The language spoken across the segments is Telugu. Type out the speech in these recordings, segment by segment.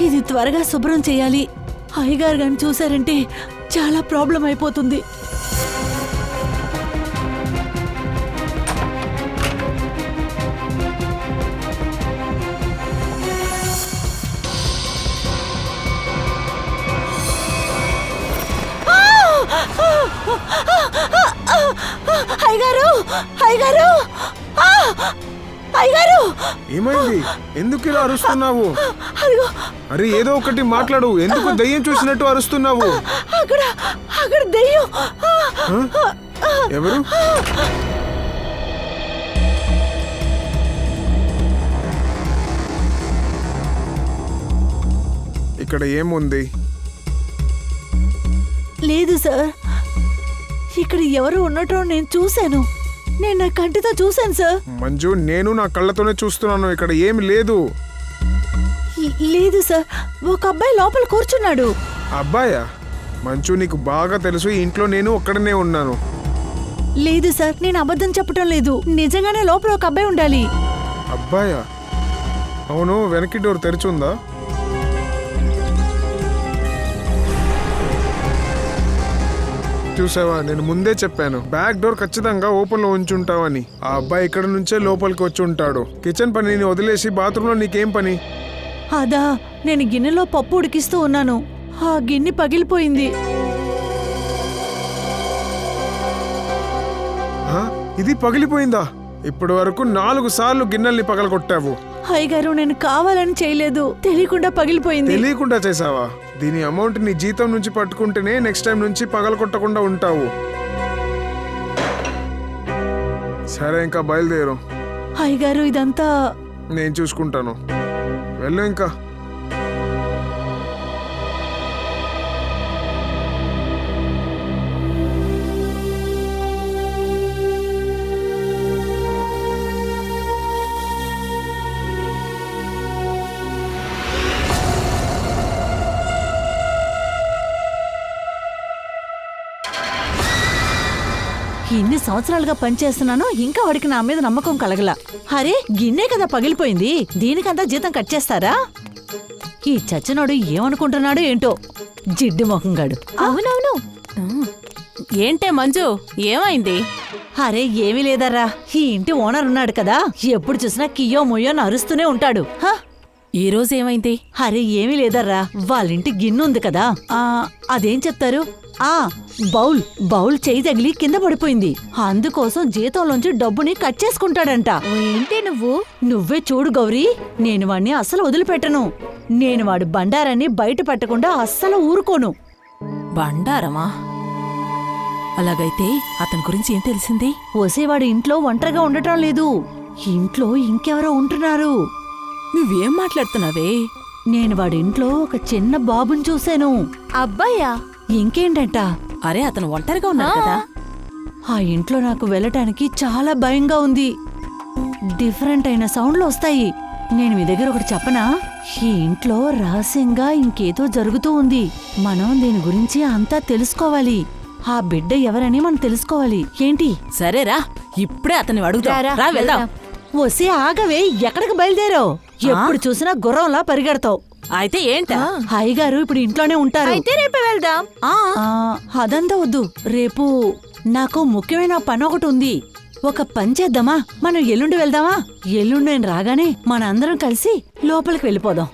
ఇది త్వరగా శుభ్రం చేయాలి. అయ్యగారు గాని చూసారంటే చాలా ప్రాబ్లం అయిపోతుంది. అయ్యగారు, అయ్యగారు, అయ్యగారు! ఏమైంది? ఎందుకు ఇలా అరుస్తున్నావు? అరే ఏదో ఒకటి మాట్లాడు. ఎందుకు దయ్యం చూసినట్టు అరుస్తున్నావు? అక్కడ దయ్యం. ఎవరు? ఇక్కడ ఏముంది? లేదు సార్, ఇక్కడ ఎవరు ఉన్నట్టు నేను చూశాను. నేను నా కంటితో చూశాను సార్. మంజు, నేను నా కళ్ళతోనే చూస్తున్నాను. ఇక్కడ ఏమి లేదు. లేదు సార్, ఒక అబ్బాయి లోపల కూర్చున్నాడు. అబ్బాయా? మంజు, నీకు బాగా తెలుసు ఈ ఇంట్లో నేను ఒక్కడనే ఉన్నాను. లేదు సార్, నేను అబద్ధం చెప్పటం లేదు. నిజంగానే లోపల ఒక అబ్బాయి ఉండాలి. అబ్బాయా? అవును, వెనక్కి డోర్ తెరిచుందా? చూసావా, నేను ముందే చెప్పాను బ్యాక్ డోర్ ఖచ్చితంగా ఓపెన్ లో ఉంచుంటావని. ఆ అబ్బాయి ఇక్కడ నుంచే లోపలికి వచ్చి ఉంటాడు. కిచెన్ పనిని వదిలేసి బాత్రూమ్ లో నీకేం పని? అదా, నేను గిన్నెలో పప్పు ఉడికిస్తూ ఉన్నాను. ఆ గిన్నె పగిలిపోయింది. ఇది పగిలిపోయిందా? ఇప్పటి వరకు 4 సార్లు గిన్నెల్ని పగలగొట్టావు. అయ్యగారు, నేను కావాలని చేయలేదు, తెలియకుండా పగిలిపోయింది. తెలియకుండా చేసావా? దీని అమౌంట్ నీ జీతం నుంచి పట్టుకుంటేనే నెక్స్ట్ టైం నుంచి పగలగొట్టకుండా ఉంటావు. సరే, ఇంకా బయలుదేరు. అయ్యగారు, ఇదంతా నేను చూసుకుంటాను. వెళ్ళు ఇంకా. ఇన్ని సంవత్సరాలుగా పనిచేస్తున్నాను, ఇంకా వాడికి నా మీద నమ్మకం కలగల. అరే, గిన్నె కదా పగిలిపోయింది, దీనికంతా జీతం కట్ చేస్తారా? ఈ చచ్చినోడు ఏమనుకుంటున్నాడు ఏంటో, జిడ్డు మొహంగాడు. అవునవును. ఏంటే మంజు, ఏమైంది? అరే ఏమీ లేదర్రా, ఈ ఇంటి ఓనర్ ఉన్నాడు కదా, ఎప్పుడు చూసినా కియ్యో మొయ్యో అరుస్తూనే ఉంటాడు. ఈ రోజు ఏమైంది? అరే ఏమీ లేదర్రా, వాళ్ళింటి గిన్నె ఉంది కదా, అదేం చెప్తారు, బౌల్ చేయి తగిలి కింద పడిపోయింది. అందుకోసం జీతంలోంచి డబ్బుని కట్ చేసుకుంటాడంట. ఏంటి నువ్వే చూడు గౌరీ, నేను వాణ్ణి అస్సలు వదిలిపెట్టను. నేను వాడు బండారాన్ని బయట పెట్టకుండా అస్సలు ఊరుకోను. బండారమా? అలాగైతే అతని గురించి ఏం తెలిసింది? ఒసేవాడు ఇంట్లో ఒంటరిగా ఉండటం లేదు, ఇంట్లో ఇంకెవరో ఉంటున్నారు. నువ్వేం మాట్లాడుతున్నావే? నేను వాడి ఇంట్లో ఒక చిన్న బాబుని చూశాను. అబ్బాయా? ఇంకేంటంట, అరే అతను ఒంటరిగా ఉన్నాడు కదా. ఆ ఇంట్లో నాకు వెళ్ళటానికి చాలా భయంగా ఉంది. డిఫరెంట్ అయిన సౌండ్లు వస్తాయి. నేను మీ దగ్గర ఒకటి చెప్పనా? ఈ ఇంట్లో రహస్యంగా ఇంకేదో జరుగుతూ ఉంది. మనం దీని గురించి అంతా తెలుసుకోవాలి. ఆ బిడ్డ ఎవరని మనం తెలుసుకోవాలి. ఏంటి? సరేరా, ఇప్పుడే అతన్ని అడుగుతా. వెళ్దాం. వసే ఆగవే, ఎక్కడికి బయలుదేరావు? ఎప్పుడు చూసినా గుర్రంలా పరిగెడతావు. అయితే ఏంటా? అయ్యగారు ఇప్పుడు ఇంట్లోనే ఉంటారు. అయితే రేపే వెళ్దాం. అదంతా వద్దు, రేపు నాకు ముఖ్యమైన పని ఒకటి ఉంది. ఒక పని చేద్దామా, మనం ఎల్లుండి వెళ్దామా? ఎల్లుండి నేను రాగానే మనందరం కలిసి లోపలికి వెళ్ళిపోదాం.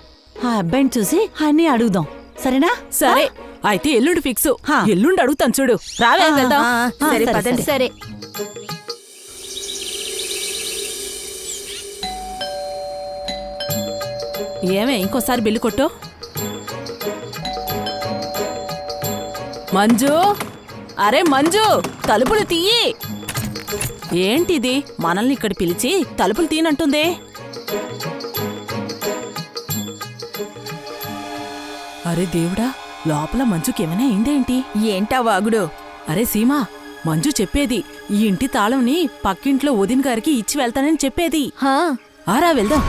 ఆ అబ్బాయిని చూసి అన్నీ అడుగుదాం, సరేనా? సరే, అయితే ఎల్లుండి ఫిక్స్. ఎల్లుండి అడుగుతాను చూడు. రావే వెళ్దాం. సరే పదండి. సరే. ఏమే, ఇంకోసారి బిల్లు కొట్టు. మంజు, అరే మంజు, తలుపులు తీయి. ఏంటిది, మనల్ని ఇక్కడ పిలిచి తలుపులు తీయనంటుందే? అరే దేవుడా, లోపల మంజుకేమైనా అయిందేంటి? ఏంటా వాగుడు? అరే సీమా, మంజు చెప్పేది ఈ ఇంటి తాళంని పక్కింట్లో వదిన గారికి ఇచ్చి వెళ్తానని చెప్పేది. ఆరా వెళ్దాం.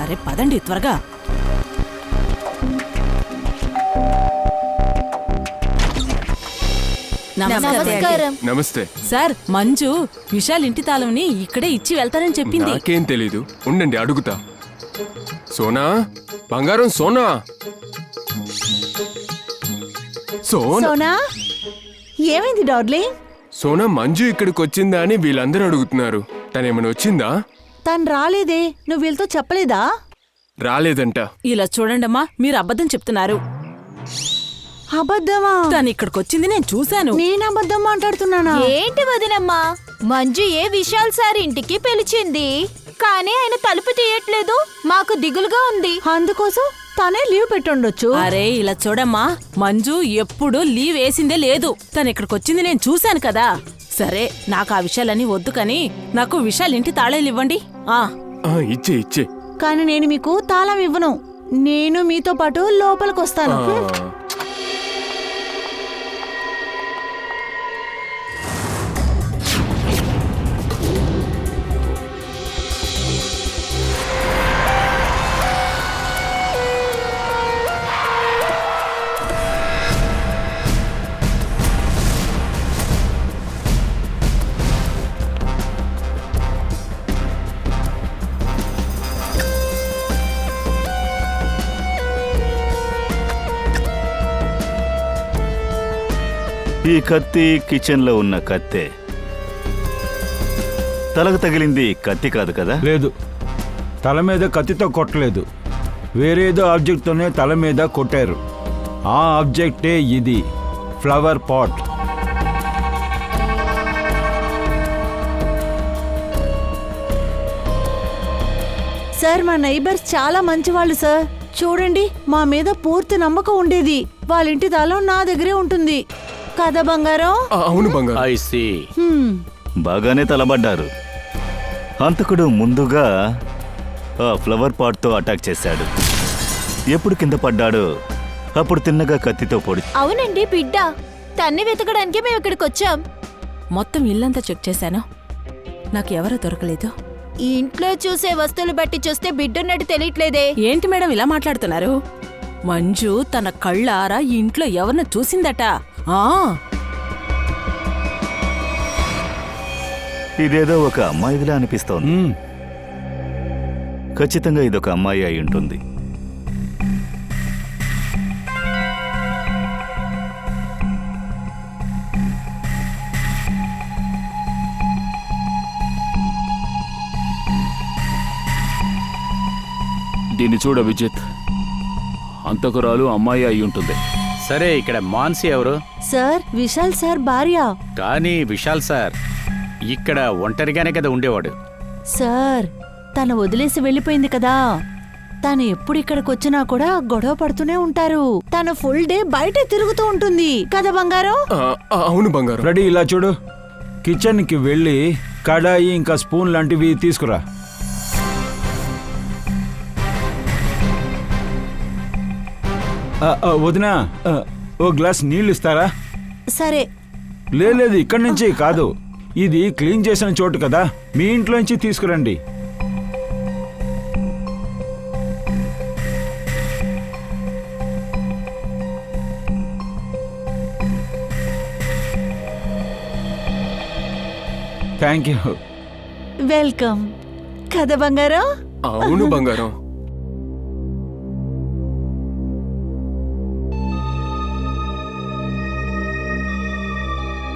అరే పదండి త్వరగా. నమస్కారం. నమస్తే. సార్ మంజు విశాల్ ఇంటి తాళంని ఇక్కడే ఇచ్చి వెళ్తానని చెప్పింది. నాకేం తెలీదు, ఉండండి అడుగుతా. సోనా, బంగారం సోనా. సోనా సోనా ఏమైంది డార్లింగ్? సోనా మంజు ఇక్కడికి వచ్చిందా అని వీళ్ళందరూ అడుగుతున్నారు. తనేమైనా వచ్చిందా? తను రాలేదే, నువ్వు వీళ్ళతో చెప్పలేదా? రాలేదంట. ఇలా చూడండమ్మా, మీరు అబద్ధం చెప్తున్నారు. అబద్ధమా? తను ఇక్కడికి వచ్చింది నేను చూశాను. నేను అబద్ధం మాట్లాడుతున్నానా? ఏంటి వదినమ్మా, మంజు విశాల్ సార్ ఇంటికి పిలిచింది, కానీ ఆయన తలుపు తీయట్లేదు. మాకు దిగులుగా ఉంది. అందుకోసం తనే లీవ్ పెట్టుండొచ్చు. అరే ఇలా చూడమ్మా, మంజు ఎప్పుడు లీవ్ వేసిందే లేదు. తను ఇక్కడికి వచ్చింది నేను చూశాను కదా. సరే నాకు ఆ విషయాలన్నీ వద్దు, కానీ నాకు విశాల్ ఇంటి తాళాలు ఇవ్వండి. ఇచ్చే ఇచ్చే. కానీ నేను మీకు తాళం ఇవ్వను. నేను మీతో పాటు లోపలికి వస్తాను. ఈ కత్తి కిచెన్లో ఉన్న కత్తే. తలకు తగిలింది కత్తి కాదు కదా? లేదు, తల మీద కత్తితో కొట్టలేదు. వేరేదో ఆబ్జెక్ట్తోనే తల మీద కొట్టారు. ఆ ఆబ్జెక్టే ఇది, ఫ్లవర్ పాట్. సార్ మా నైబర్స్ చాలా మంచివాళ్ళు సార్. చూడండి, మా మీద పూర్తి నమ్మకం ఉండేది. వాళ్ళ ఇంటి తాళం నా దగ్గరే ఉంటుంది కదా బంగారం? అవును బంగారం. I see. బాగానే తలబడ్డారు. హంతకుడు ముందుగా ఆ ఫ్లవర్ పాట్తో అటాక్ చేశాడు. ఎప్పుడు కింద పడ్డాడో అప్పుడు తిన్నగా కత్తితో పొడి. అవునండి బిడ్డ, తన్ని వెతకడానికి మేము ఇక్కడికి వచ్చాం. మొత్తం ఇల్లంతా చెక్ చేశాను, నాకు ఎవరూ దొరకలేదు. ఈ ఇంట్లో చూసే వస్తువులు బట్టి చూస్తే బిడ్డున్నట్టు తెలియట్లేదే. ఏంటి మేడం ఇలా మాట్లాడుతున్నారు? మంజు తన కళ్ళారా ఈ ఇంట్లో ఎవరిని చూసిందట. ఇదేదో ఒక అమ్మాయిలా అనిపిస్తోంది. ఖచ్చితంగా ఇదొక అమ్మాయి అయి ఉంటుంది. దీన్ని చూడ విజిత్, అంతకురాలు అమ్మాయి అయి ఉంటుంది. సరే, ఇక్కడ మాన్సి ఎవరు? సార్ విశాల్ సార్ భార్య. కానీ విశాల్ సార్ ఇక్కడ ఒంటరిగానే కదా ఉండేవాడు. సార్ తను వదిలేసి వెళ్ళిపోయింది కదా. తను ఎప్పుడు ఇక్కడికి వచ్చినా కూడా గొడవ పడుతూనే ఉంటారు. తను ఫుల్ డే బయట తిరుగుతూ ఉంటుంది కదా బంగారం? అవును బంగారం. రెడీ, ఇలా చూడు. కిచెన్కి వెళ్ళి కడాయి ఇంకా స్పూన్ లాంటివి తీసుకురా. వదినా, ఓ గ్లాస్ నీళ్ళు ఇస్తారా? సరే. లేదు, ఇక్కడి నుంచి కాదు. ఇది క్లీన్ చేసిన చోటు కదా, మీ ఇంట్లోంచి తీసుకురండి. Thank you. వెల్కమ్ కదా బంగారం? అవును బంగారం.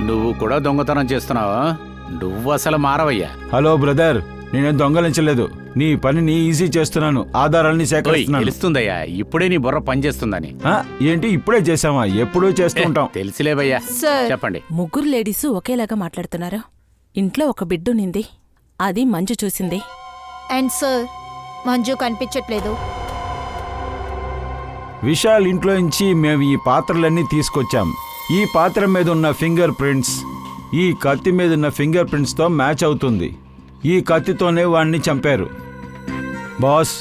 నువ్వు కూడా దొంగతనం చేస్తున్నావా? నువ్వు అసలు మారవయ్యా. హలో బ్రదర్, నేనేం దొంగలించలేదు. నీ పనిని ఈజీ చేస్తున్నాను, ఆధారాల్ని సేకరిస్తున్నాను. తెలుస్తుందయ్యా, ఇప్పుడే నీ బుర్ర పనిచేస్తుందని. ఏంటి ఇప్పుడే చేసామా? ఎప్పుడూ చేస్తూ ఉంటాం. తెలిసిలేవయ్యా. సార్ చెప్పండి. ముగ్గురు లేడీసు ఒకేలాగా మాట్లాడుతున్నారు. ఇంట్లో ఒక బిడ్డునింది, అది మంజు చూసింది. అండ్ సార్ మంజు కనిపించట్లేదు. విశాల్ ఇంట్లో నుంచి మేము ఈ పాత్రలన్నీ తీసుకొచ్చాం. ఈ పాత్ర మీద ఉన్న ఫింగర్ ప్రింట్స్ ఈ కత్తి మీద ఉన్న ఫింగర్ ప్రింట్స్తో మ్యాచ్ అవుతుంది. ఈ కత్తితోనే వాణ్ణి చంపారు. బాస్,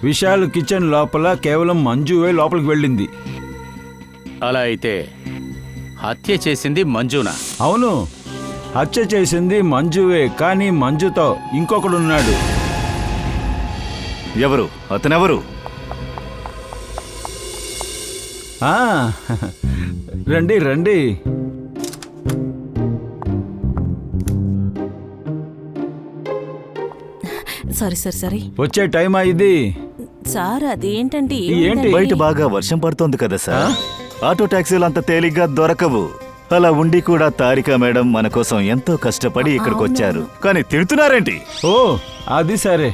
విశాల్ కిచెన్ లోపల కేవలం మంజువే లోపలికి వెళ్ళింది. అలా అయితే హత్య చేసింది మంజునా? అవును, హత్య చేసింది మంజువే, కానీ మంజుతో ఇంకొకడున్నాడు. ఎవరు అతనెవరు? రండి రండి. సరే సరే సరే వచ్చే టైం అయింది. సార్ అదేంటండి ఏంటి? బయట బాగా వర్షం పడుతోంది కదా సార్, ఆటో టాక్సీలు అంత తేలిగ్గా దొరకవు. అలా ఉండి కూడా తారికా మేడం మన కోసం ఎంతో కష్టపడి ఇక్కడికి వచ్చారు, కానీ తిడుతున్నారేంటి? ఓ అది సరే,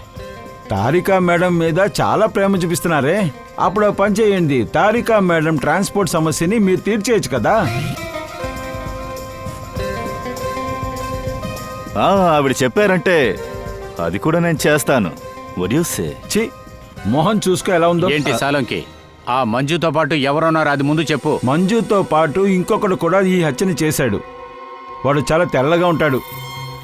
తారికా మేడం మీద చాలా ప్రేమ చూపిస్తున్నారే. అప్పుడు ఓ పని చేయండి, తారికా మేడం ట్రాన్స్పోర్ట్ సమస్యని మీరు తీర్చేయచ్చు కదా. ఆవిడ చెప్పారంటే అది కూడా నేను చేస్తాను. What do you say? చి మోహన్ చూసుకో ఎలా ఉందో. ఏంటి సాలంకి, ఆ మంజుతో పాటు ఎవరున్నారు అది ముందు చెప్పు. మంజుతో పాటు ఇంకొకడు కూడా ఈ హత్యని చేశాడు. వాడు చాలా తెల్లగా ఉంటాడు,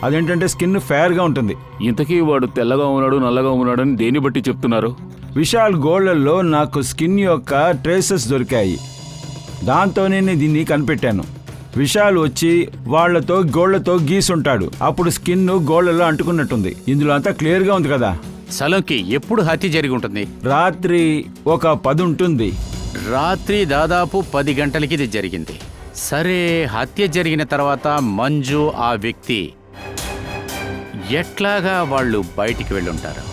అదేంటంటే స్కిన్ ఫేర్గా ఉంటుంది. ఇంతకీ వాడు తెల్లగా ఉన్నాడు నల్లగా ఉన్నాడని దేని బట్టి చెప్తున్నారు? విశాల్ గోళ్లలో నాకు స్కిన్ యొక్క ట్రేసెస్ దొరికాయి, దాంతోనే నేను దీన్ని కనిపెట్టాను. విశాల్ వచ్చి వాళ్లతో గోళ్లతో గీసుంటాడు, అప్పుడు స్కిన్ గోళ్లలో అంటుకున్నట్టుంది. ఇందులో అంతా క్లియర్గా ఉంది కదా. సలంకి ఎప్పుడు హత్య జరిగి ఉంటుంది? రాత్రి ఒక 10 ఉంటుంది. రాత్రి దాదాపు 10 గంటలకి ఇది జరిగింది. సరే, హత్య జరిగిన తర్వాత మంజు ఆ వ్యక్తి ఎట్లాగా వాళ్ళు బయటికి వెళ్ళుంటారు?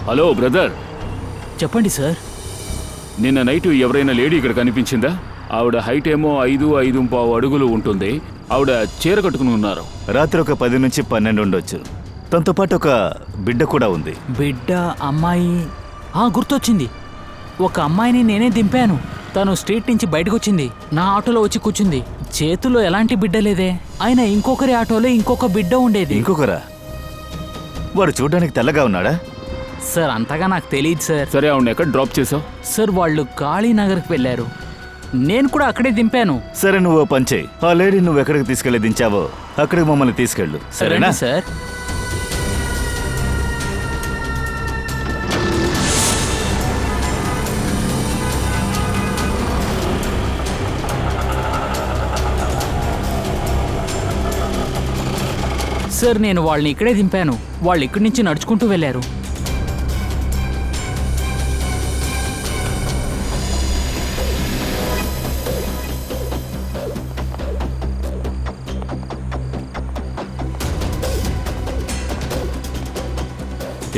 హలో బ్రదర్, చెప్పండి సార్. నిన్న నైట్ ఎవరైనా లేడీ ఇక్కడ కనిపించిందా? ఆవిడ హైట్ ఏమో 5.5 అడుగులు ఉంటుంది. ఆవిడ చీర కట్టుకుని ఉన్నారు. రాత్రి ఒక 10 నుంచి 12 ఉండొచ్చు. తనతో పాటు ఒక బిడ్డ కూడా ఉంది. బిడ్డ, అమ్మాయి, గుర్తొచ్చింది. ఒక అమ్మాయిని నేనే దింపాను. తను స్ట్రీట్ నుంచి బయటకు వచ్చింది, నా ఆటోలో వచ్చి కూర్చుంది. చేతుల్లో ఎలాంటి బిడ్డ లేదే, అయినా ఇంకొకరి ఆటోలో ఇంకొక బిడ్డ ఉండేది. ఇంకొకరా? వాడు చూడడానికి తెల్లగా ఉన్నాడా? సార్ అంతగా నాకు తెలియదు సార్. సరే, ఆవిడ ఎక్కడ డ్రాప్ చేసావు? సార్ వాళ్ళు కాళీనగర్కి వెళ్ళారు, నేను కూడా అక్కడే దింపాను. సరే, నువ్వు ఓ పని చేయి. ఆ లేడీ నువ్వు ఎక్కడికి తీసుకెళ్లి దించావో అక్కడికి మమ్మల్ని తీసుకెళ్ళు, సరేనా? సార్. సార్ నేను వాళ్ళని ఇక్కడే దింపాను, వాళ్ళు ఇక్కడి నుంచి నడుచుకుంటూ వెళ్ళారు.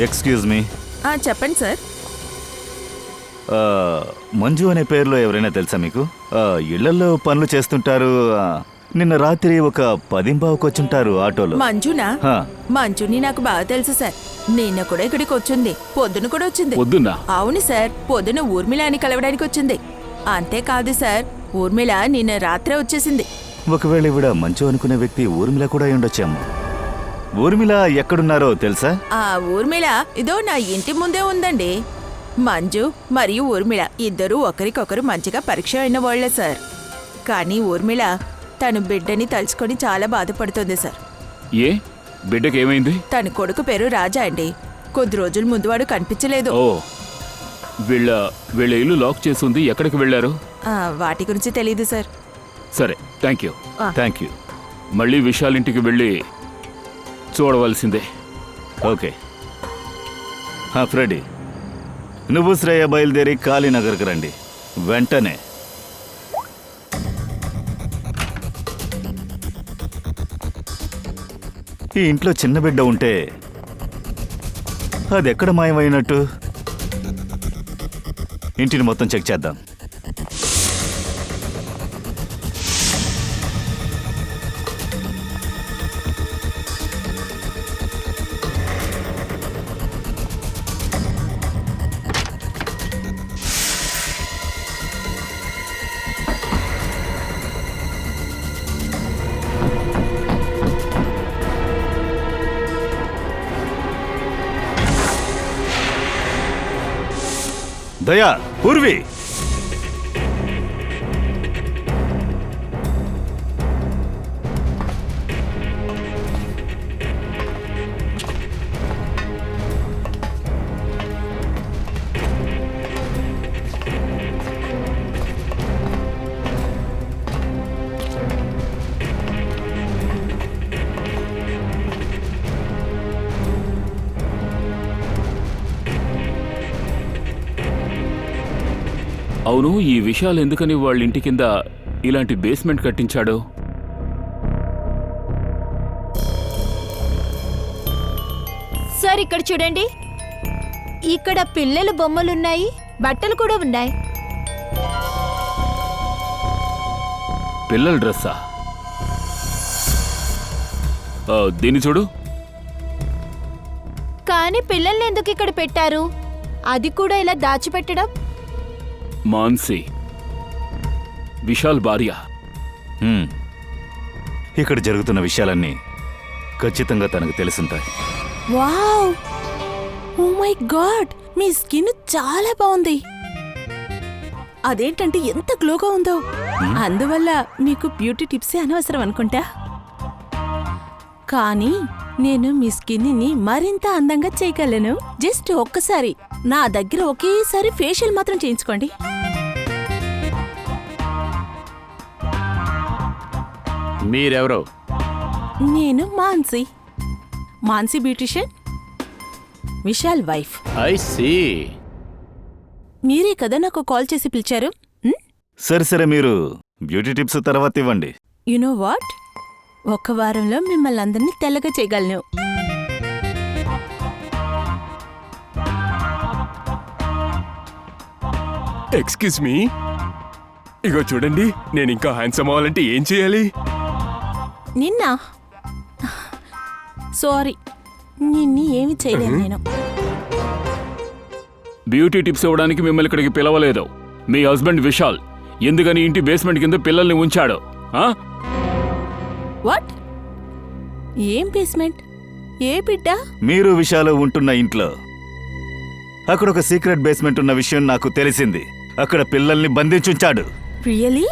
Excuse me. చెప్పండి సార్. మంజు అనే పేరులో ఎవరైనా తెలుసా మీకు? ఇళ్లలో పనులు చేస్తుంటారు. నిన్న రాత్రి ఒక 10:15 వచ్చుంటారు ఆటోలో. మంజునా? హా. మంజుని నాకు బాగా తెలుసు సార్. నిన్న కూడా ఇక్కడికి వచ్చింది, పొద్దున కూడా వచ్చింది. పొద్దున్న? అవును సార్, పొద్దున ఊర్మిళని కలవడానికి వచ్చింది. అంతేకాదు సార్, ఊర్మిళ నిన్న రాత్రే వచ్చేసింది. ఒకవేళ ఇవిడ మంజు అనుకునే వ్యక్తి ఊర్మిళ కూడా అయి ఉండొచ్చేమో. ఊర్మిళ ఎక్కడున్నారో తెలుసా? ఆ ఊర్మిళ ఇదో నా ఇంటి ముందే ఉందండి. మంజు మరియు ఊర్మిళ ఇద్దరూ ఒకరికొకరు మంచిగా పరిచయం అయిన వాళ్లే సార్. కానీ ఊర్మిళ తను బిడ్డని తలుచుకొని చాలా బాధపడుతుంది సార్. ఏ బిడ్డకి ఏమైంది? తన కొడుకు పేరు రాజా అండి. కొద్ది రోజుల ముందు వాడు కనిపించలేదు. ఓ, వీళ్ళ ఇల్లు లాక్ చేసింది. ఎక్కడికి వెళ్ళారు? వాటి గురించి తెలీదు సార్. సరే, థ్యాంక్ యూ. Thank you. మళ్ళీ విశాల్ ఇంటికి వెళ్ళి చూడవలసిందే. ఓకే. ఫ్రెడీ, నువ్వు శ్రేయ బయలుదేరి కాళీనగర్కి రండి వెంటనే. ఈ ఇంట్లో చిన్న బిడ్డ ఉంటే అది ఎక్కడ మాయమైనట్టు? ఇంటిని మొత్తం చెక్ చేద్దాం. దయా, పూర్వి, అవును, ఈ విషయాలు ఎందుకని వాళ్ళ ఇంటి కింద ఇలాంటి బేస్మెంట్ కట్టించాడు? సార్ ఇక్కడ చూడండి, ఇక్కడ పిల్లల బొమ్మలున్నాయి, బట్టలు కూడా ఉన్నాయి. పిల్లల డ్రెస్సా? దీన్ని చూడు. కానీ పిల్లల్ని ఎందుకు ఇక్కడ పెట్టారు? అది కూడా ఇలా దాచిపెట్టడం? మాన్సీ, విశాల్ భార్య. ఇక్కడ జరుగుతున్న విషయాలన్నీ ఖచ్చితంగా తనకు తెలుసుంటాయి. వావ్, ఓ మై గాడ్, మీ స్కిన్ చాలా బాగుంది. అదేంటంటే ఎంత గ్లోగా ఉందో. అందువల్ల మీకు బ్యూటీ టిప్సే అనవసరం అనుకుంటా. కానీ నేను మీ స్కిన్ని మరింత అందంగా చేయగలను. జస్ట్ ఒక్కసారి నా దగ్గర ఒకేసారి ఫేషియల్ మాత్రం చేయించుకోండి. మీరెవరో? నేను Mansi beautician, Vishal wife. I see. మీరే కదా నాకు కాల్ చేసి పిలిచారు. సరే మీరు బ్యూటీ టిప్స్ తర్వాత ఇవ్వండి. యు నో వాట్, ఒక్క వారంలో మిమ్మల్ని అందరినీ తెల్లగా చేయగలను. ఎక్స్క్యూజ్ మీ, ఇగో చూడండి, నేను ఇంకా హ్యాండ్సమ్ అవ్వాలంటే ఏం చేయాలి? నిన్న సారీ, నిన్ను ఏమి చేయలేను నేను. బ్యూటీ టిప్స్ ఇవ్వడానికి మిమ్మల్ని ఇక్కడికి పిలవలేదు. మీ హస్బెండ్ విశాల్ ఎందుకని ఇంటి బేస్మెంట్ కింద పిల్లల్ని ఉంచాడు? వాట్? ఏం బేస్మెంట్? ఏ బిడ్డ? మీరు విషయాలు ఉంటున్న ఇంట్లో అక్కడ ఒక సీక్రెట్ బేస్మెంట్ ఉన్న విషయం నాకు తెలిసింది. అక్కడ పిల్లల్ని బంధించుంచాడు. రియలీ?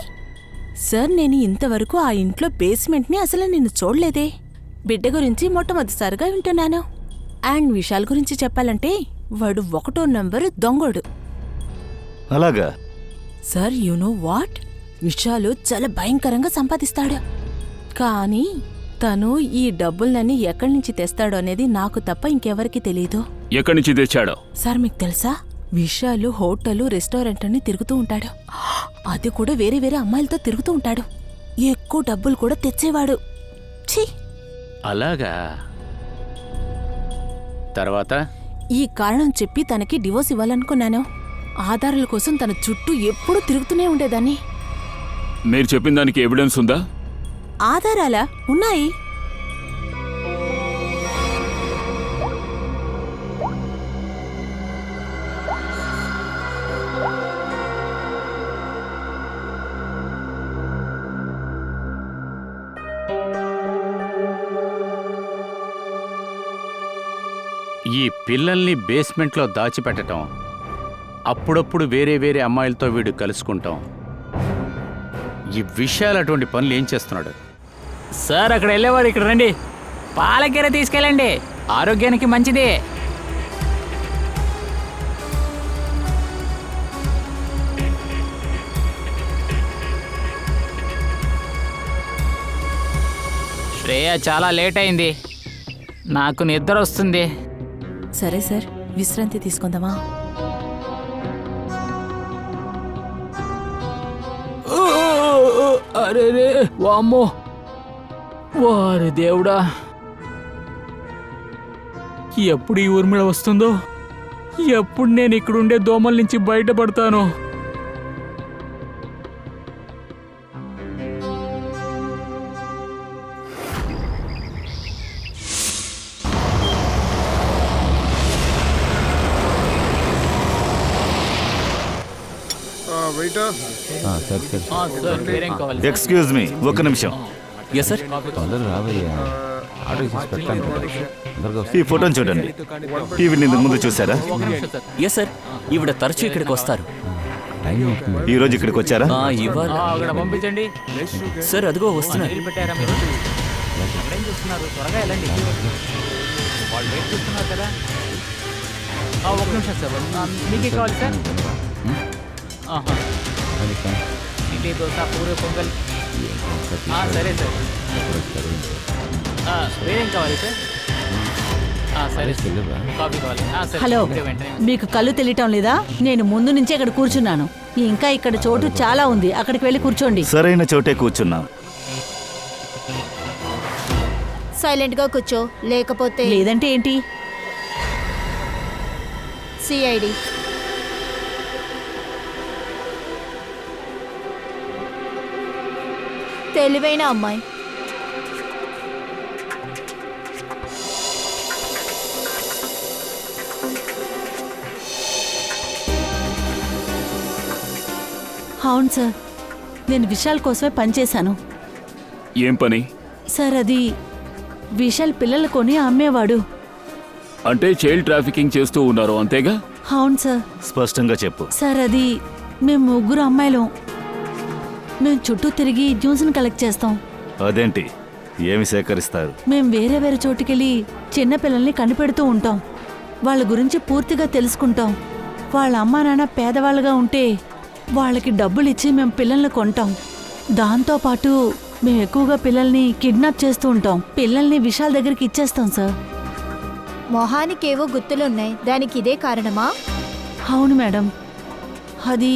సార్, నేను ఇంతవరకు ఆ ఇంట్లో బేస్మెంట్ని అసలు నేను చూడలేదే. బిడ్డ గురించి మొట్టమొదటిసారిగా వింటున్నాను. అండ్ విశాల్ గురించి చెప్పాలంటే వాడు 1వ నంబరు దొంగోడు. అలాగా? Sir, you know what, Vishal చాలా భయంకరంగా సంపాదిస్తాడు. కానీ తను ఈ డబ్బులన్నీ ఎక్కడి నుంచి తెస్తాడో అనేది నాకు తప్ప ఇంకెవరికి తెలీదు. ఎక్కడి నుంచి తెచ్చాడో? సార్, మీకు తెలుసా, విశాలు హోటలు రెస్టారెంట్ అని తిరుగుతూ ఉంటాడు. అది కూడా వేరే వేరే అమ్మాయిలతో తిరుగుతూ ఉంటాడు. ఎక్కువ డబ్బులు కూడా తెచ్చేవాడు. ఛీ! అలాగా? తర్వాత? ఈ కారణం చెప్పి తనకి డివోర్స్ ఇవ్వాలనుకున్నాను. ఆధారాల కోసం తన చుట్టూ ఎప్పుడూ తిరుగుతూనే ఉండేదాన్ని. మీరు చెప్పిన దానికి ఎవిడెన్స్ ఉందా? ఆధారాలా? ఉన్నాయి. ఈ పిల్లల్ని బేస్మెంట్లో దాచిపెట్టడం, అప్పుడప్పుడు వేరే వేరే అమ్మాయిలతో వీడు కలుసుకుంటాం. ఈ విషయాలు అటువంటి పనులు ఏం చేస్తున్నాడు? సార్, అక్కడ వెళ్ళేవారు ఇక్కడ రండి. పాలకీర తీసుకెళ్ళండి, ఆరోగ్యానికి మంచిది. శ్రేయ, చాలా లేట్ అయింది, నాకు నిద్ర వస్తుంది. సరే సార్, విశ్రాంతి తీసుకుందామా? అరే రే, వామ్మో, వారి దేవుడా, ఎప్పుడు ఈ ఊర్మిళ వస్తుందో, ఎప్పుడు నేను ఇక్కడుండే దోమల నుంచి బయటపడతాను. ఎక్స్క్యూజ్ మీ, ఒక్క నిమిషం. ఈ ఫోటోని చూడండి. ఈవిడ ఇంతకు ముందు చూసారా? ఎస్ సార్, ఈవిడ తరచూ ఇక్కడికి వస్తారు. ఈ రోజు ఇక్కడికి వచ్చారా? అక్కడ పంపించండి సార్, అదిగో వస్తున్నారు. పెట్టారా మీరు? అక్కడేం చూస్తున్నారు? త్వరగా వెళ్ళండి, వాళ్ళు వెయిట్ చూస్తున్నారు కదా. ఒక నిమిషం సార్, మీకే కావాలి సార్? ఇడ్లీ, దోశ, పూరి, పొంగల్. సరే సార్, వేరేం కావాలి సార్? హలో, మీకు కళ్ళు తెలియటం లేదా? నేను ముందు నుంచే ఇక్కడ కూర్చున్నాను. ఇంకా ఇక్కడ చోటు చాలా ఉంది, అక్కడికి వెళ్ళి కూర్చోండి. సరైన చోటే కూర్చున్నాం. సైలెంట్ గా కూర్చో, లేకపోతే లేదంటే ఏంటి? సిఐడి. తెలివైన అమ్మాయి. అవును సార్, నేను విశాల్ కోసమే పనిచేశాను. ఏం పని? సార్, అది విశాల్ పిల్లలు కొని అమ్మేవాడు. అంటే చైల్డ్ ట్రాఫికింగ్ చేస్తూ ఉన్నారు అంతేగా? అవును సార్. స్పష్టంగా చెప్పు. సార్, అది మేము 3 అమ్మాయిలం. మేము చుట్టూ తిరిగి న్యూస్ని కలెక్ట్ చేస్తాం. అదేంటి, ఏమి సేకరిస్తారు? మేము వేరే వేరే చోటుకెళ్ళి చిన్న పిల్లల్ని కనిపెడుతూ ఉంటాం. వాళ్ళ గురించి పూర్తిగా తెలుసుకుంటాం. వాళ్ళ అమ్మా నాన్న పేదవాళ్ళుగా ఉంటే వాళ్ళకి డబ్బులు ఇచ్చి మేము పిల్లల్ని కొంటాం. దాంతోపాటు మేము ఎక్కువగా పిల్లల్ని కిడ్నాప్ చేస్తూ ఉంటాం. పిల్లల్ని విశాల్ దగ్గరికి ఇచ్చేస్తాం సార్. మొహానికేవో గుర్తులున్నాయి, దానికి ఇదే కారణమా? అవును మేడం. అది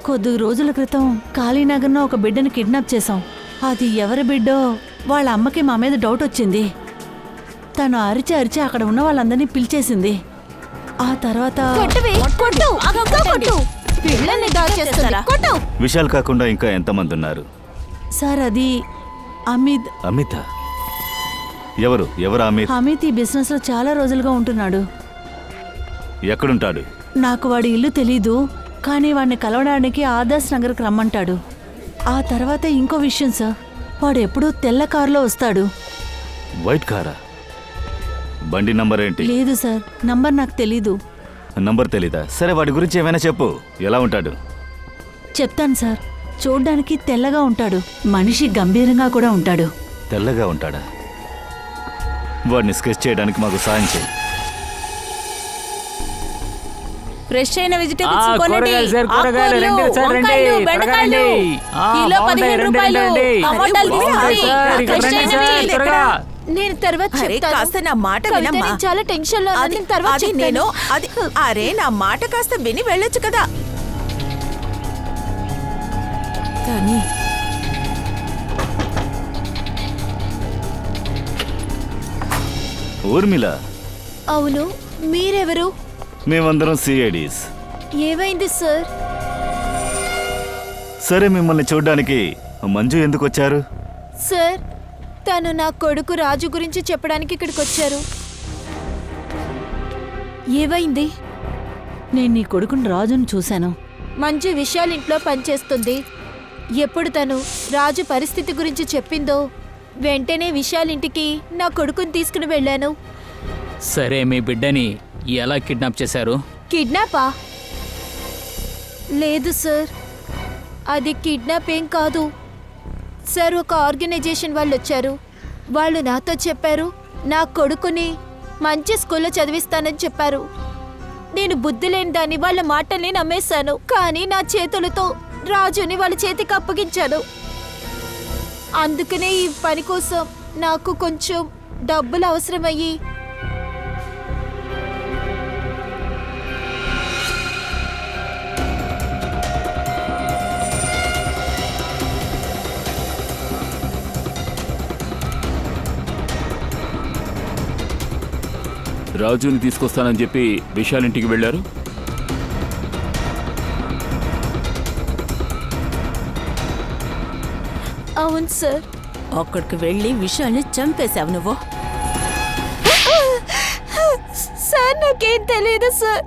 కొద్ది రోజుల క్రితం కాళీనగర్లో ఒక బిడ్డను కిడ్నాప్ చేశాం. అది ఎవరి బిడ్డో వాళ్ళ అమ్మకి మా మీద డౌట్ వచ్చింది. తను అరిచి అరిచి అక్కడ ఉన్న వాళ్ళందరినీ పిలిచేసింది. ఆ తర్వాత విశాల్ కాకుండా ఇంకా ఎంతమంది ఉన్నారు? సార్, అది అమిత్. అమిత? ఎవరు అమిత్? అమిత్ ఈ బిజినెస్ లో చాలా రోజులుగా ఉంటున్నాడు. ఎక్కడుంటాడు? నాకు వాడి ఇల్లు తెలీదు, కానీ వాడిని కలవడానికి ఆదర్శ్ నగర్కి రమ్మంటాడు. ఆ తర్వాత ఇంకో విషయం సార్, వాడు ఎప్పుడూ తెల్ల కారులో వస్తాడు. వైట్ కారా? బండి నంబర్ ఏంటి? లేదు సార్, నంబర్ నాకు తెలీదు. నంబర్ తెలీదా? సరే, వాడి గురించి ఏమైనా చెప్పు. ఎలా ఉంటాడు? చెప్తాను సార్. చూడ్డానికి తెల్లగా ఉంటాడు, మనిషి గంభీరంగా కూడా ఉంటాడు. తెల్లగా ఉంటాడా? వాడిని స్కెచ్ చేయడానికి మాకు సాయం చేయి. ఫ్రెష్ అయిన వెజిటేబుల్స్ ఆ, కొనండి. కూరగాయలు సార్, కూరగాయలు రండి సార్, రండి. వంకాయలు, త్వరగా బెండకాయలు. రండి. ఆ, కిలో బాగుంటాయి, 15 రండి, రూపాయలు. రండి. టమాటాలు బాగుంటాయి తీసుకోండి. సార్, ఇక్కడ ఫ్రెష్ రండి అయినవి. సార్, త్వరగా. నేను తర్వాత చెప్తాను. కాస్త నా మాట కవిత, వినమ్మా. నేను చాలా టెన్షన్ లో ఉన్నాను. నేను తర్వాత అది చెప్తాను. నేను అది అరే నా మాట కాస్త విని వెళ్ళొచ్చు కదా. కానీ ఊర్మిళ, అవును, మీరెవరు? మేమందరం సిఐడీస్. ఏమైంది సార్? సరే, మిమ్మల్ని చూడ్డానికి మంజు ఎందుకు వచ్చారు? సార్, తను నా కొడుకు రాజు గురించి చెప్పడానికి ఇక్కడికి వచ్చారు. ఏమైంది? నేను నీ కొడుకుని రాజును చూశాను. మంజు విశాల్ ఇంట్లో పనిచేస్తుంది. ఎప్పుడు తను రాజు పరిస్థితి గురించి చెప్పిందో వెంటనే విశాల్ ఇంటికి నా కొడుకుని తీసుకుని వెళ్ళాను. సరే, మీ బిడ్డని ఎలా కిడ్నాప్ చేశారు? కిడ్నాపా? లేదు సార్, అది కిడ్నాప్ ఏం కాదు సార్. ఒక ఆర్గనైజేషన్ వాళ్ళు వచ్చారు. వాళ్ళు నాతో చెప్పారు నా కొడుకుని మంచి స్కూల్లో చదివిస్తానని చెప్పారు. నేను బుద్ధి లేని దాన్ని వాళ్ళ మాటల్ని నమ్మేశాను. కానీ నా చేతులతో రాజుని వాళ్ళ చేతికి అప్పగించాను. అందుకనే ఈ పని కోసం నాకు కొంచెం డబ్బులు అవసరమయ్యి రాజుని తీసుకొస్తానని చెప్పి విశాల్ ఇంటికి వెళ్ళారు. అవును సార్. అక్కడికి వెళ్ళి విషయాన్ని చంపేశావు నువ్వు. సార్, నాకేం తెలియదు సార్.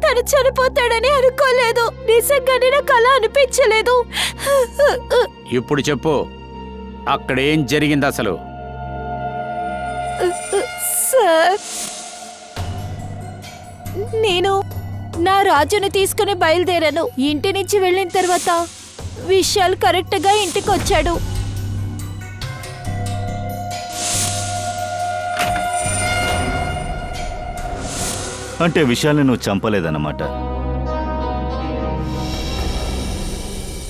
తను చనిపోతాడని అనుకోలేదు. నిజంగానే నాకు అలా అనిపించలేదు. ఇప్పుడు చెప్పు, అక్కడేం జరిగింది అసలు? సార్, నేను నా రాజును తీసుకుని బయలుదేరాను. ఇంటి నుంచి వెళ్ళిన తర్వాత విశాల్ కరెక్ట్గా ఇంటికి వచ్చాడు. అంటే విశాల్ని నువ్వు చంపలేదన్నమాట.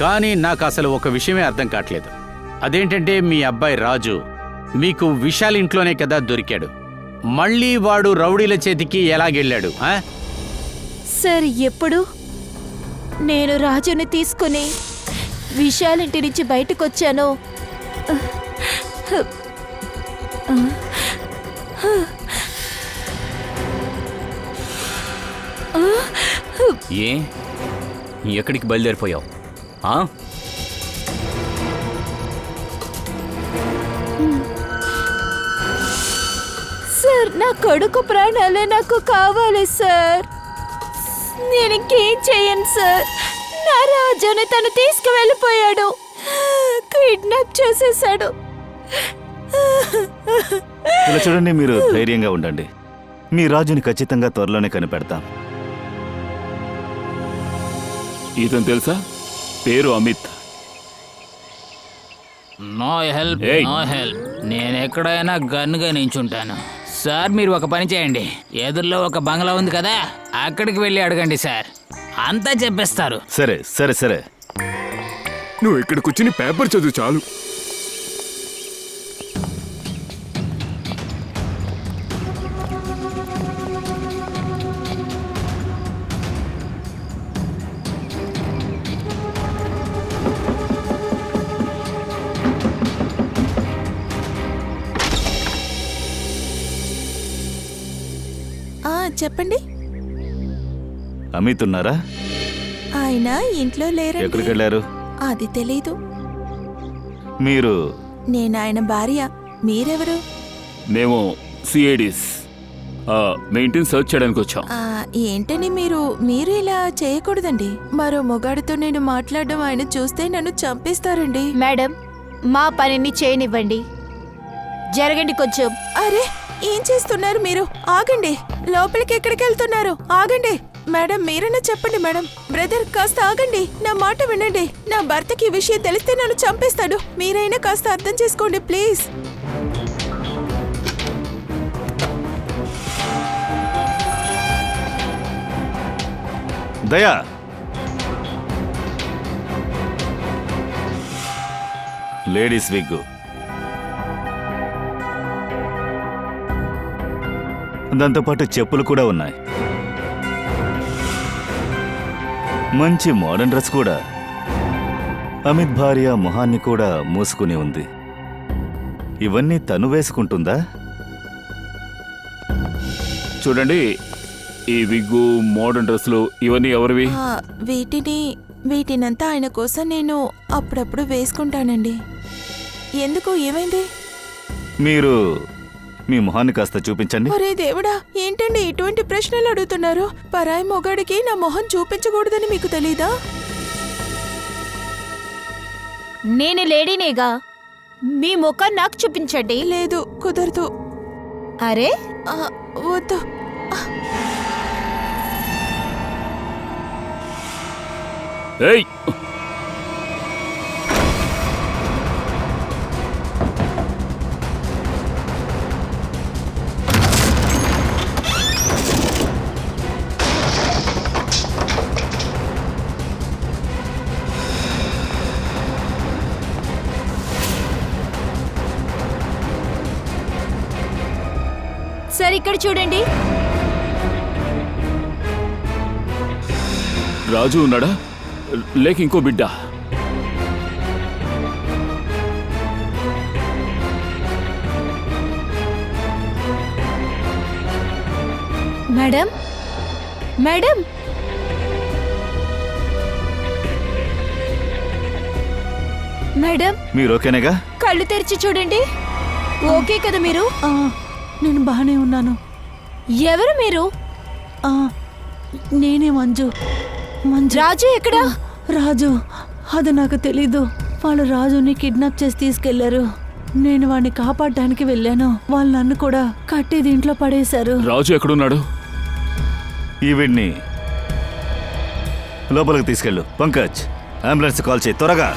కానీ నాకు అసలు ఒక విషయమే అర్థం కావట్లేదు. అదేంటంటే మీ అబ్బాయి రాజు మీకు విశాల్ ఇంట్లోనే కదా దొరికాడు. మళ్ళీ వాడు రౌడీల చేతికి ఎలాగెళ్ళాడు? సార్ ఎప్పుడు నేను రాజుని తీసుకుని విశాలింటి నుంచి బయటకు వచ్చానో ఏ ఎక్కడికి బయలుదేరిపోయావు? సార్, నా కొడుకు ప్రాణాలే నాకు కావాలి సార్. నేను ఇంకేం చేయను సార్. నా రాజుని తను తీసుకువెళ్ళిపోయాడు, కిడ్నాప్ చేసేసాడు. ఇలా చూడండి, మీరు ధైర్యంగా ఉండండి. మీ రాజుని ఖచ్చితంగా త్వరలోనే కనిపెడతాం. ఇతను తెలుసా? పేరు Amit. No help, no help. నేను ఎక్కడైనా గన్నుగా నించుంటాను. సార్, మీరు ఒక పని చేయండి. ఎదురులో ఒక బంగ్లా ఉంది కదా, అక్కడికి వెళ్ళి అడగండి సార్, అంతా చెప్పేస్తారు. సరే సరే సరే, నువ్వు ఇక్కడ కూర్చుని పేపర్ చదువు చాలు. చెప్పండి. అమిత్ ఉన్నారా? ఆయన ఇంట్లో లేరండి. ఎక్కడికి వెళ్ళారు? అది తెలీదు. మీరు? నేను ఆయన భార్య. మీరెవరు? మేము సిఐడిస్ మెయింటైన్ సర్చ్ చేయడానికి వచ్చాం. ఏంటని మీరు ఇలా చేయకూడదండి. మరో మొగాడితో నేను మాట్లాడడం ఆయన చూస్తే నన్ను చంపేస్తారండి. మేడం, మా పనిని చేయనివ్వండి. జరగండి కొంచెం. అరే, ఏం చేస్తున్నారు మీరు? ఆగండి. లోపలికి ఎక్కడికి వెళ్తున్నారు? ఆగండి. మేడం, మీరైనా చెప్పండి. మేడం, బ్రదర్, కాస్త ఆగండి. నా మాట వినండి. నా భర్తకి ఈ విషయం తెలిస్తే నన్ను చంపేస్తాడు. మీరైనా కాస్త అర్థం చేసుకోండి ప్లీజ్. దయా, లేడీస్ విగ్గు, దాంతోపాటు చెప్పులు కూడా ఉన్నాయి. మంచి మోడర్న్ డ్రెస్ కూడా. అమిత్ భార్య మొహాన్ని కూడా మూసుకుని ఉంది. ఇవన్నీ తను వేసుకుంటుందా? చూడండి, ఈ విగ్గు, మోడర్న్ డ్రెస్లు ఇవన్నీ ఎవరివి? వీటినంతా ఆయన కోసం నేను అప్పుడప్పుడు వేసుకుంటానండి. ఎందుకు, ఏమైంది? మీరు మీ మొహాన్ని కాస్త చూపించండి. ఒరే దేవుడా, ఏంటండి ఇటువంటి ప్రశ్నలు అడుగుతున్నారు? పరాయి మొగాడికి నా మొహం చూపించకూడదని మీకు తెలీదా? నేను లేడీనేగా, మీ ముఖం నాకు చూపించండి. లేదు, కుదరదు. అరే, వద్దు. ఏయ్, సార్, ఇక్కడ చూడండి. రాజు ఉన్నాడా లేక ఇంకో బిడ్డ? మేడం, మేడం, మేడం, మీరు ఓకేనేగా? కళ్ళు తెరిచి చూడండి. ఓకే కదా మీరు? నేను బాగానే ఉన్నాను. ఎవరు మీరు? నేనే మంజు. రాజు ఎక్కడా? రాజు, అది నాకు తెలీదు. వాళ్ళు రాజుని కిడ్నాప్ చేసి తీసుకెళ్లారు. నేను వాడిని కాపాడడానికి వెళ్ళాను. వాళ్ళు నన్ను కూడా కట్టి దీంట్లో పడేశారు. రాజు ఎక్కడున్నాడు? ఈవిడ్ని లోపలికి తీసుకెళ్ళు. పంకజ్, అంబులెన్స్ కాల్ చేయి త్వరగా.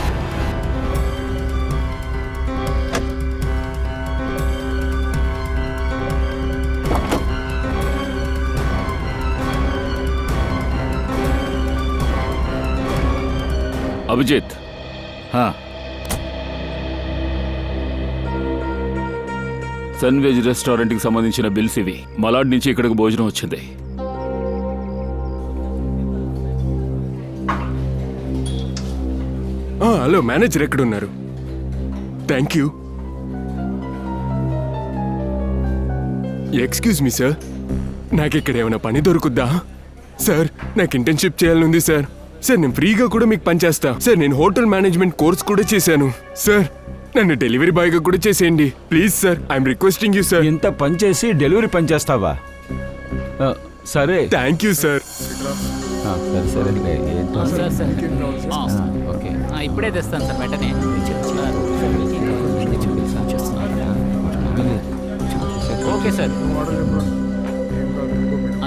అభిజిత్, సన్ వెజ్ రెస్టారెంట్కి సంబంధించిన బిల్స్ ఇవి. మలాడ్ నుంచి ఇక్కడికి భోజనం వచ్చింది. హలో, మేనేజర్ ఎక్కడున్నారు? Thank you. Excuse me sir, నాకు ఇక్కడ ఏమైనా పని దొరుకుద్దా? సార్, నాకు ఇంటర్న్షిప్ చేయాలనుంది సార్. సార్, నేను ఫ్రీగా కూడా మీకు పనిచేస్తా సార్. నేను హోటల్ మేనేజ్మెంట్ కోర్స్ కూడా చేశాను సార్. నన్ను డెలివరీ బాయ్గా కూడా చేసేయండి please sir. I'm requesting you sir. ఇంత పని చేసి డెలివరీ పని చేస్తావా? సరే, థ్యాంక్ యూ సార్. సరేలే. ఓకే, ఇప్పుడే తెస్తాను సార్ వెంటనే. Okay sir.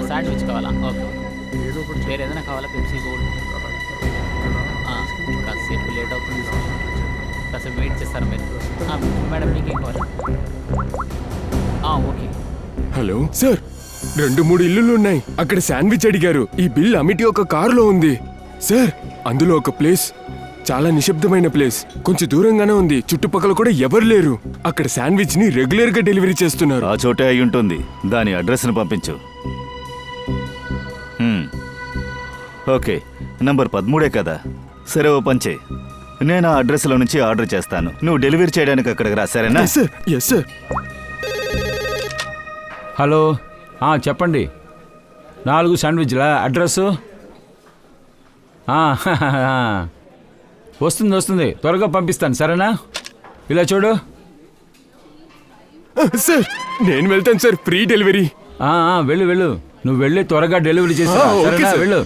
శాండ్విచ్ కావాలా? ఓకే. వేరే ఏదైనా కావాలా? Pepsi gold. కాసేపు లేట్ అవుతుంది సార్, కాసేపు వెయిట్ చేస్తారా మీరు? మేడం మీకేం కావాలి? ఓకే. హలో సార్, 2-3 ఇల్లులు ఉన్నాయి. అక్కడ శాండ్విచ్ అడిగారు. ఈ బిల్ అమిటి ఒక కారులో ఉంది సార్. అందులో ఒక ప్లేస్ చాలా నిశ్శబ్దమైన ప్లేస్, కొంచెం దూరంగానే ఉంది. చుట్టుపక్కల కూడా ఎవరు లేరు. అక్కడ శాండ్విచ్ ని రెగ్యులర్ గా డెలివరీ చేస్తున్నారు. ఆ చోటే అయి ఉంటుంది. దాని అడ్రస్ను పంపించు. ఓకే, నంబర్ 13 కదా? సరే, ఓ పంచే. నేను ఆ అడ్రస్లో నుంచి ఆర్డర్ చేస్తాను. నువ్వు డెలివరీ చేయడానికి అక్కడికి రా, సరేనా? Yes sir. హలో, చెప్పండి. 4 శాండ్విచ్లా? అడ్రస్సు వస్తుంది, త్వరగా పంపిస్తాను, సరేనా? ఇలా చూడు. సార్, నేను వెళ్తాను సార్. Free delivery. వెళ్ళు. నువ్వు వెళ్ళి త్వరగా డెలివరీ చేసి సరేనా? వెళ్ళు.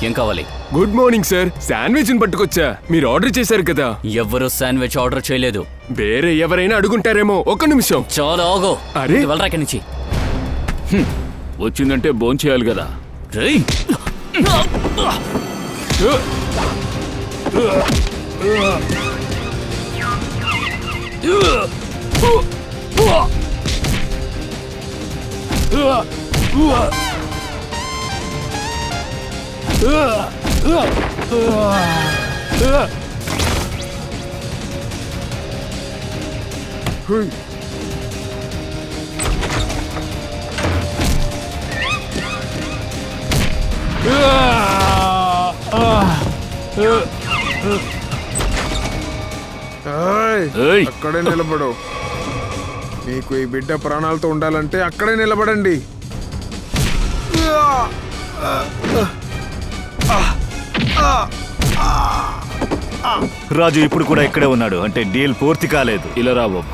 ఏం కావాలి? Good morning sir. శాండ్విచ్ పట్టుకొచ్చా. మీరు ఆర్డర్ చేశారు కదా? ఎవ్వరూ శాండ్విచ్ ఆర్డర్ చేయలేదు. వేరే ఎవరైనా అడుగుంటారేమో. ఒక్క నిమిషం. చాలా ఆగో. అరే, వెళ్ళరా ఇక్కడి నుంచి. వచ్చిందంటే భోంచేయాలి కదా. అక్కడే నిలబడు. మీకు ఈ బిడ్డ ప్రాణాలతో ఉండాలంటే అక్కడే నిలబడండి. రాజు ఇప్పుడు కూడా ఇక్కడే ఉన్నాడు అంటే డీల్ పూర్తి కాలేదు. ఇలా రా బాబు,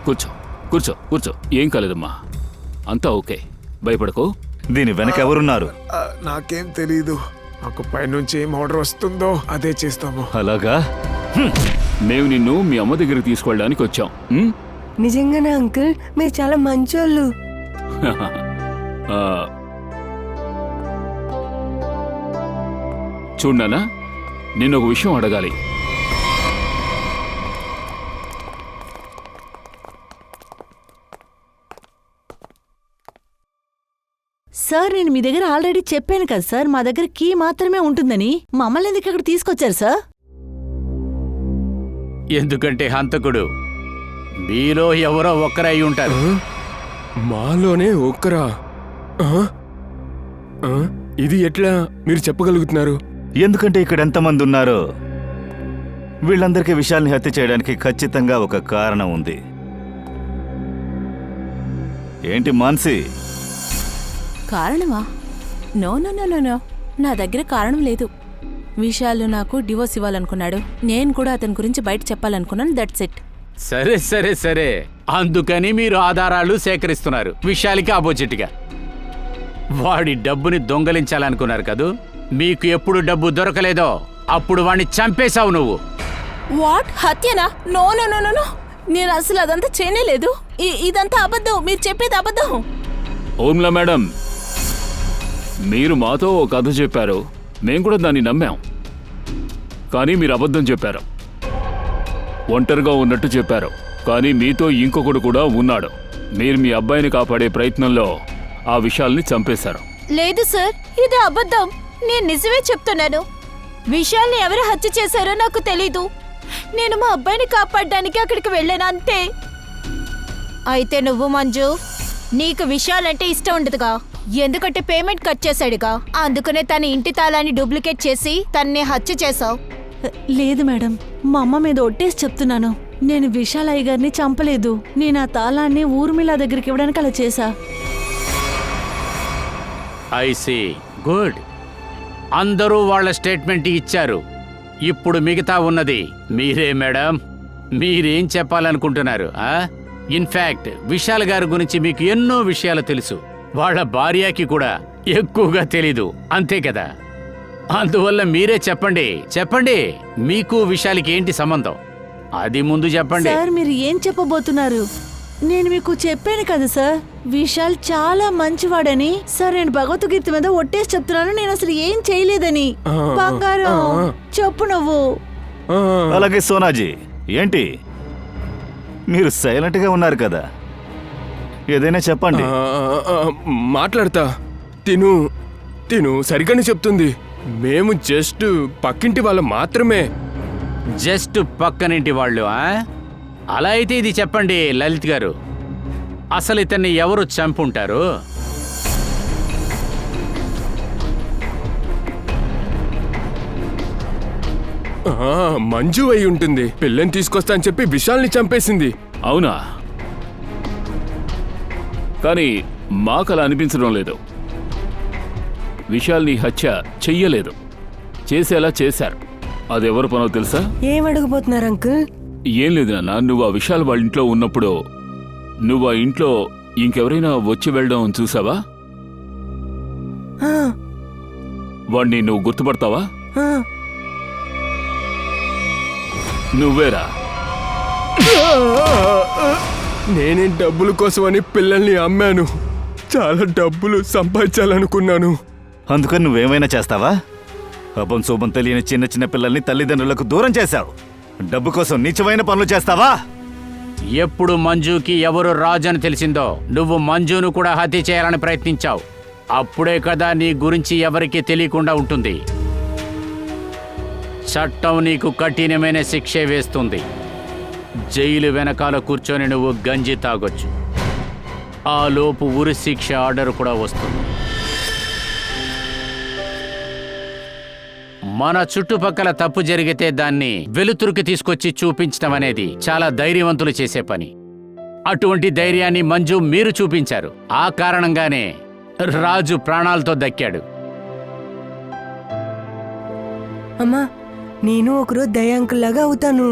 కూర్చో. ఏం కాలేదమ్మా, అంతా ఓకే, భయపడకు. దీని వెనక ఎవరున్నారు? నాకేం తెలీదు. మాకు పైనుంచి ఏం ఆర్డర్ వస్తుందో అదే చేస్తాము. అలాగా? మేము నిన్ను మీ అమ్మ దగ్గరికి తీసుకెళ్ళడానికి వచ్చాం. నిజంగానే అంకుల్, మీరు చాలా మంచోళ్ళు. చూడనా, నిన్న ఒక విషయం అడగాలి. సార్, నేను మీ దగ్గర ఆల్రెడీ చెప్పాను కదా సార్, మా దగ్గర కీ మాత్రమే ఉంటుందని. మమ్మల్ని ఎందుకు ఇక్కడ తీసుకొచ్చారు సార్? ఎందుకంటే హంతకుడు మీలో ఎవరో ఒక్కరై ఉంటారు. మాలోనే ఒక్కరా? ఇది ఎట్లా మీరు చెప్పగలుగుతున్నారు? ఎందుకంటే ఇక్కడ ఎంతమంది ఉన్నారో వీళ్ళందరికీ విశాల్ని హత్య చేయడానికి ఖచ్చితంగా ఒక కారణం ఉంది. ఏంటి మాన్సి? కారణమా? నో, నా దగ్గర కారణం లేదు. విశాల్ నాకు డివోర్స్ ఇవ్వాలనుకున్నాడు. నేను కూడా అతని గురించి బయట చెప్పాలనుకున్నాను. That's it. సరే. అందుకని మీరు ఆధారాలు సేకరిస్తున్నారు విశాలికి ఆపోజిట్గా. వాడి డబ్బుని దొంగలించాలనుకున్నారు కదూ. మీకు ఎప్పుడు డబ్బు దొరకలేదో అప్పుడు వాడిని చంపేశావు నువ్వు. వాట్? హత్యనా? నో, నేను అసలు అదంతా చేయలేదు. ఇదంతా అబద్ధం. మీరు చెప్పేది అబద్ధం. ఓంలా మేడం, మీరు మాతో ఓ కథ చెప్పారు, మేం కూడా దాన్ని నమ్మాం. కానీ మీరు అబద్ధం చెప్పారు. ఒంటరిగా ఉన్నట్టు చెప్పారు, కానీ మీతో ఇంకొకడు కూడా ఉన్నాడు. మీరు మీ అబ్బాయిని కాపాడే ప్రయత్నంలో ఆ విషయాల్ని చంపేశారు. లేదు సార్, ఇది అబద్ధం. నేను నిజమే చెప్తున్నాను. విశాల్ని ఎవరు హత్య చేశారో నాకు తెలీదు. నేను మా అబ్బాయిని కాపాడడానికి అక్కడికి వెళ్ళాను అంతే. అయితే నువ్వు మంజు, నీకు విశాలంటే ఇష్టం ఉండదుగా, ఎందుకంటే పేమెంట్ కట్ చేశాడుగా, అందుకనే తన ఇంటి తాళాన్ని డూప్లికేట్ చేసి తన్ని హత్య చేశావు. లేదు మేడం, మా అమ్మ మీద ఒట్టేసి చెప్తున్నాను. నేను విశాలయ్య గారిని చంపలేదు. నేను ఆ తాళాన్ని ఊర్మిళ దగ్గరికి ఇవ్వడానికి అలా చేశా. I see, good. అందరూ వాళ్ళ స్టేట్మెంట్ ఇచ్చారు. ఇప్పుడు మిగతా ఉన్నది మీరే మేడం. మీరేం చెప్పాలనుకుంటున్నారు? ఇన్ఫ్యాక్ట్ విశాల్ గారి గురించి మీకు ఎన్నో విషయాలు తెలుసు. వాళ్ళ భార్యకి కూడా ఎక్కువగా తెలీదు, అంతే కదా? అందువల్ల మీరే చెప్పండి. చెప్పండి, మీకు విశాల్కి ఏంటి సంబంధం? అది ముందు చెప్పండి. సార్, మీరు ఏం చెప్పబోతున్నారు? నేను మీకు చెప్పాను కదా సార్, విశాల్ చాలా మంచివాడని. సార్, నేను భగవద్గీత మీద ఒట్టేసి చెప్తున్నాను, నేను అసలు ఏం చేయలేదని. బంగారం, చెప్పు నువ్వు. అలాగే సోనాజీ, ఏంటి మీరు సైలెంట్ గా ఉన్నారు కదా? ఏదైనా చెప్పండి. మాట్లాడతా. తిను సరిగ్గానే చెప్తుంది. మేము జస్ట్ పక్కింటి వాళ్ళం మాత్రమే. జస్ట్ పక్కనింటి వాళ్ళు? అలా అయితే ఇది చెప్పండి లలిత్ గారు, అసలు ఇతన్ని ఎవరు చంపుంటారు? మంజు అయి ఉంటుంది. పిల్లని తీసుకొస్తా అని చెప్పి విశాల్ని చంపేసింది. అవునా? కానీ మాకలా అనిపించడం లేదు. విశాల్ని హత్య చెయ్యలేదు, చేసేలా చేశారు. అదెవరు పనో తెలుసా? ఏం అడగబోతున్నారు అంకుల్? ఏం లేదు నాన్న, నువ్వు ఆ విశాల్ వాళ్ళ ఇంట్లో ఉన్నప్పుడు నువ్వు ఆ ఇంట్లో ఇంకెవరైనా వచ్చి వెళ్ళడం చూసావా? వాణ్ణి నువ్వు గుర్తుపడతావా? నువ్వేరా? నేనే డబ్బుల కోసమని పిల్లల్ని అమ్మాను. చాలా డబ్బులు సంపాదించాలనుకున్నాను. అందుకని నువ్వేమైనా చేస్తావా? అబ్బం శోభం తెలియని చిన్న చిన్న పిల్లల్ని తల్లిదండ్రులకు దూరం చేశావు. డబ్బు కోసం నీచమైన పనులు చేస్తావా? ఎప్పుడు మంజుకి ఎవరు రాజు అని తెలిసిందో నువ్వు మంజును కూడా హత్య చేయాలని ప్రయత్నించావు. అప్పుడే కదా నీ గురించి ఎవరికీ తెలియకుండా ఉంటుంది. చట్టం నీకు కఠినమైన శిక్షే వేస్తుంది. జైలు వెనకాల కూర్చొని నువ్వు గంజి తాగొచ్చు. ఆ లోపు ఉరి శిక్ష ఆర్డర్ కూడా వస్తుంది. మన చుట్టుపక్కల తప్పు జరిగితే దాన్ని వెలుతురుకి తీసుకొచ్చి చూపించడం అనేది చాలా ధైర్యవంతులు చేసే పని. అటువంటి ధైర్యాన్ని మంజు మీరు చూపించారు. ఆ కారణంగానే రాజు ప్రాణాలతో దక్కాడు. అమ్మా, నేను ఒకరోజు దయ అంకుల్ లాగా అవుతాను.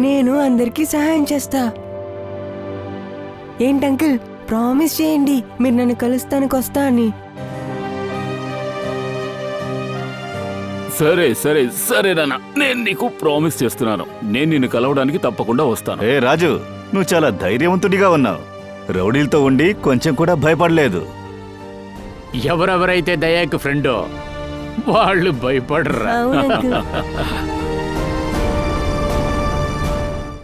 నేను అందరికీ సహాయం చేస్తా. ఏంటంకుల్, ప్రామిస్ చేయండి మీరు నన్ను కలుస్తానికి వస్తా అని. సరే సరే సరే నాన్న, నేను నీకు ప్రామిస్ చేస్తున్నాను. నేను నిన్ను కలవడానికి తప్పకుండా వస్తాను. ఏ రాజు, నువ్వు చాలా ధైర్యవంతుడిగా ఉన్నావు. రౌడీలతో ఉండి కొంచెం కూడా భయపడలేదు. ఎవరెవరైతే దయాకు ఫ్రెండో వాళ్ళు భయపడరా? అవును అంకుల్.